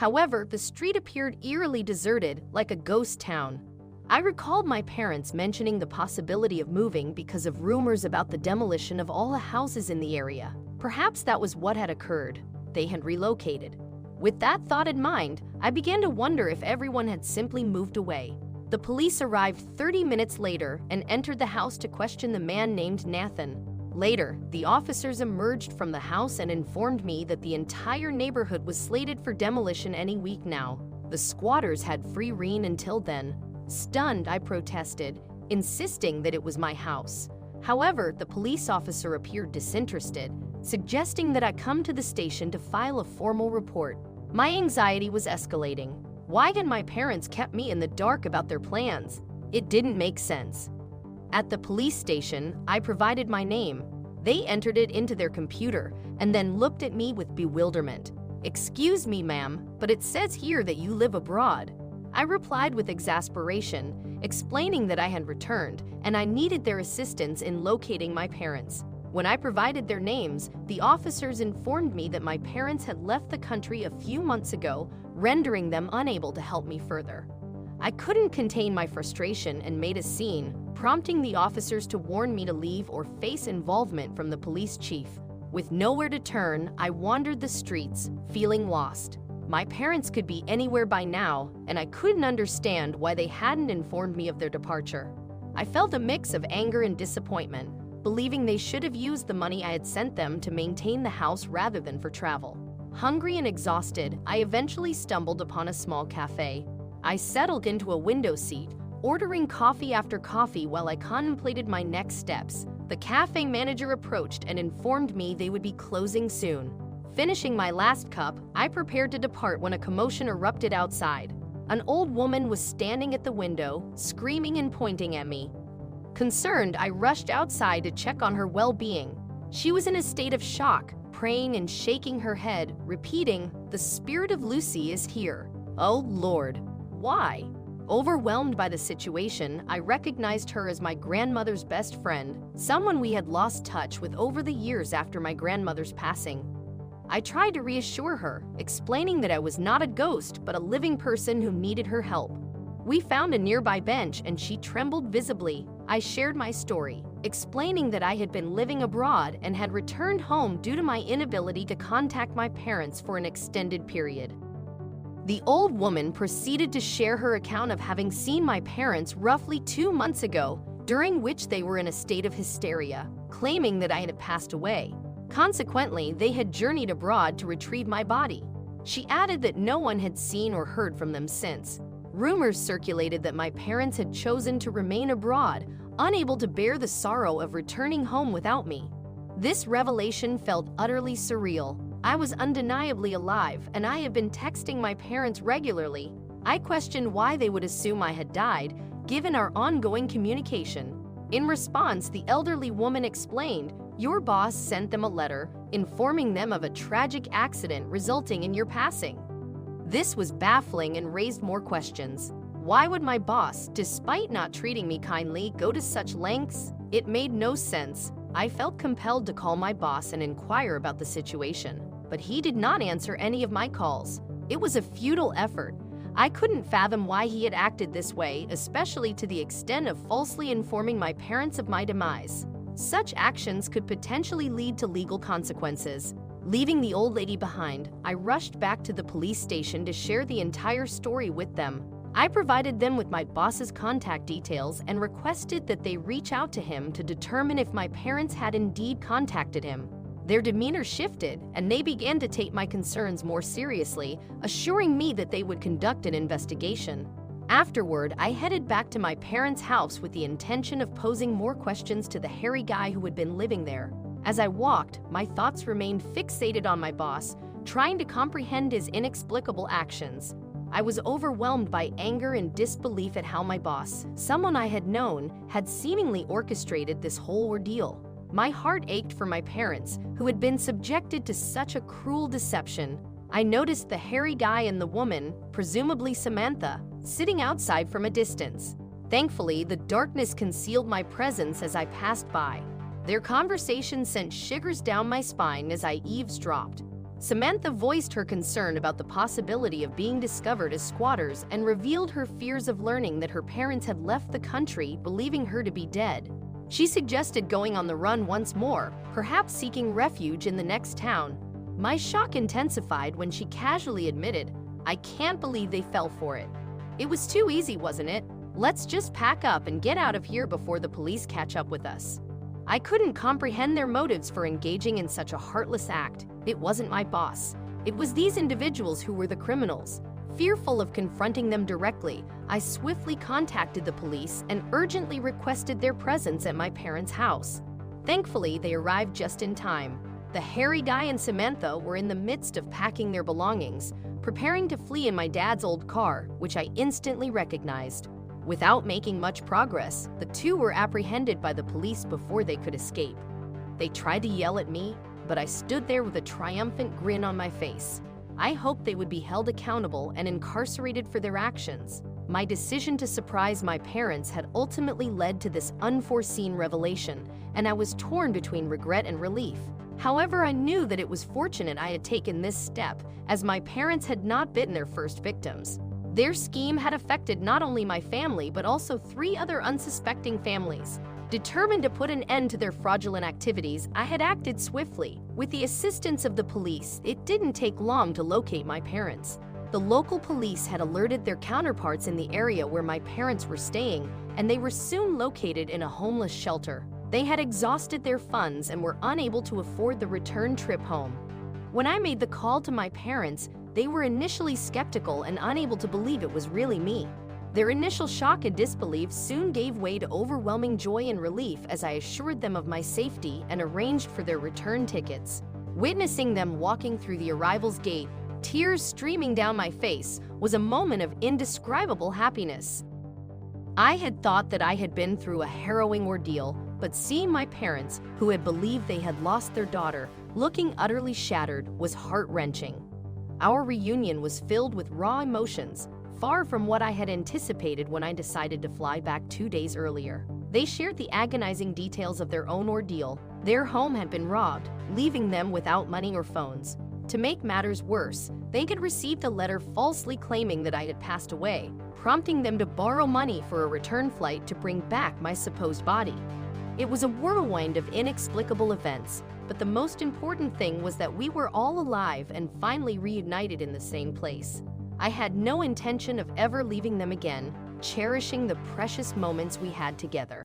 However, the street appeared eerily deserted, like a ghost town. I recalled my parents mentioning the possibility of moving because of rumors about the demolition of all the houses in the area. Perhaps that was what had occurred. They had relocated. With that thought in mind, I began to wonder if everyone had simply moved away. The police arrived 30 minutes later and entered the house to question the man named Nathan. Later, the officers emerged from the house and informed me that the entire neighborhood was slated for demolition any week now. The squatters had free rein until then. Stunned, I protested, insisting that it was my house. However, the police officer appeared disinterested, suggesting that I come to the station to file a formal report. My anxiety was escalating. Why had my parents kept me in the dark about their plans? It didn't make sense. At the police station, I provided my name. They entered it into their computer and then looked at me with bewilderment. "Excuse me, ma'am, but it says here that you live abroad." I replied with exasperation, explaining that I had returned and I needed their assistance in locating my parents. When I provided their names, the officers informed me that my parents had left the country a few months ago, rendering them unable to help me further. I couldn't contain my frustration and made a scene, prompting the officers to warn me to leave or face involvement from the police chief. With nowhere to turn, I wandered the streets, feeling lost. My parents could be anywhere by now, and I couldn't understand why they hadn't informed me of their departure. I felt a mix of anger and disappointment, believing they should have used the money I had sent them to maintain the house rather than for travel. Hungry and exhausted, I eventually stumbled upon a small cafe. I settled into a window seat, ordering coffee after coffee while I contemplated my next steps. The cafe manager approached and informed me they would be closing soon. Finishing my last cup, I prepared to depart when a commotion erupted outside. An old woman was standing at the window, screaming and pointing at me. Concerned, I rushed outside to check on her well-being. She was in a state of shock, praying and shaking her head, repeating, "The spirit of Lucy is here." Oh Lord, why? Overwhelmed by the situation, I recognized her as my grandmother's best friend, someone we had lost touch with over the years after my grandmother's passing. I tried to reassure her, explaining that I was not a ghost but a living person who needed her help. We found a nearby bench and she trembled visibly. I shared my story, explaining that I had been living abroad and had returned home due to my inability to contact my parents for an extended period. The old woman proceeded to share her account of having seen my parents roughly 2 months ago, during which they were in a state of hysteria, claiming that I had passed away. Consequently, they had journeyed abroad to retrieve my body. She added that no one had seen or heard from them since. Rumors circulated that my parents had chosen to remain abroad, unable to bear the sorrow of returning home without me. This revelation felt utterly surreal. I was undeniably alive, and I had been texting my parents regularly. I questioned why they would assume I had died, given our ongoing communication. In response, the elderly woman explained, "Your boss sent them a letter, informing them of a tragic accident resulting in your passing." This was baffling and raised more questions. Why would my boss, despite not treating me kindly, go to such lengths? It made no sense. I felt compelled to call my boss and inquire about the situation, but he did not answer any of my calls. It was a futile effort. I couldn't fathom why he had acted this way, especially to the extent of falsely informing my parents of my demise. Such actions could potentially lead to legal consequences. Leaving the old lady behind, I rushed back to the police station to share the entire story with them. I provided them with my boss's contact details and requested that they reach out to him to determine if my parents had indeed contacted him. Their demeanor shifted, and they began to take my concerns more seriously, assuring me that they would conduct an investigation. Afterward, I headed back to my parents' house with the intention of posing more questions to the hairy guy who had been living there. As I walked, my thoughts remained fixated on my boss, trying to comprehend his inexplicable actions. I was overwhelmed by anger and disbelief at how my boss, someone I had known, had seemingly orchestrated this whole ordeal. My heart ached for my parents, who had been subjected to such a cruel deception. I noticed the hairy guy and the woman, presumably Samantha, sitting outside from a distance. Thankfully, the darkness concealed my presence as I passed by. Their conversation sent shivers down my spine as I eavesdropped. Samantha voiced her concern about the possibility of being discovered as squatters and revealed her fears of learning that her parents had left the country, believing her to be dead. She suggested going on the run once more, perhaps seeking refuge in the next town. My shock intensified when she casually admitted, "I can't believe they fell for it. It was too easy, wasn't it? Let's just pack up and get out of here before the police catch up with us." I couldn't comprehend their motives for engaging in such a heartless act. It wasn't my boss. It was these individuals who were the criminals. Fearful of confronting them directly, I swiftly contacted the police and urgently requested their presence at my parents' house. Thankfully, they arrived just in time. The hairy guy and Samantha were in the midst of packing their belongings, preparing to flee in my dad's old car, which I instantly recognized. Without making much progress, the two were apprehended by the police before they could escape. They tried to yell at me, but I stood there with a triumphant grin on my face. I hoped they would be held accountable and incarcerated for their actions. My decision to surprise my parents had ultimately led to this unforeseen revelation, and I was torn between regret and relief. However, I knew that it was fortunate I had taken this step, as my parents had not been their first victims. Their scheme had affected not only my family but also 3 other unsuspecting families. Determined to put an end to their fraudulent activities, I had acted swiftly. With the assistance of the police, it didn't take long to locate my parents. The local police had alerted their counterparts in the area where my parents were staying, and they were soon located in a homeless shelter. They had exhausted their funds and were unable to afford the return trip home. When I made the call to my parents, they were initially skeptical and unable to believe it was really me. Their initial shock and disbelief soon gave way to overwhelming joy and relief as I assured them of my safety and arranged for their return tickets. Witnessing them walking through the arrival's gate, tears streaming down my face, was a moment of indescribable happiness. I had thought that I had been through a harrowing ordeal, but seeing my parents, who had believed they had lost their daughter, looking utterly shattered, was heart-wrenching. Our reunion was filled with raw emotions, far from what I had anticipated when I decided to fly back 2 days earlier. They shared the agonizing details of their own ordeal. Their home had been robbed, leaving them without money or phones. To make matters worse, they had received a letter falsely claiming that I had passed away, prompting them to borrow money for a return flight to bring back my supposed body. It was a whirlwind of inexplicable events, but the most important thing was that we were all alive and finally reunited in the same place. I had no intention of ever leaving them again, cherishing the precious moments we had together.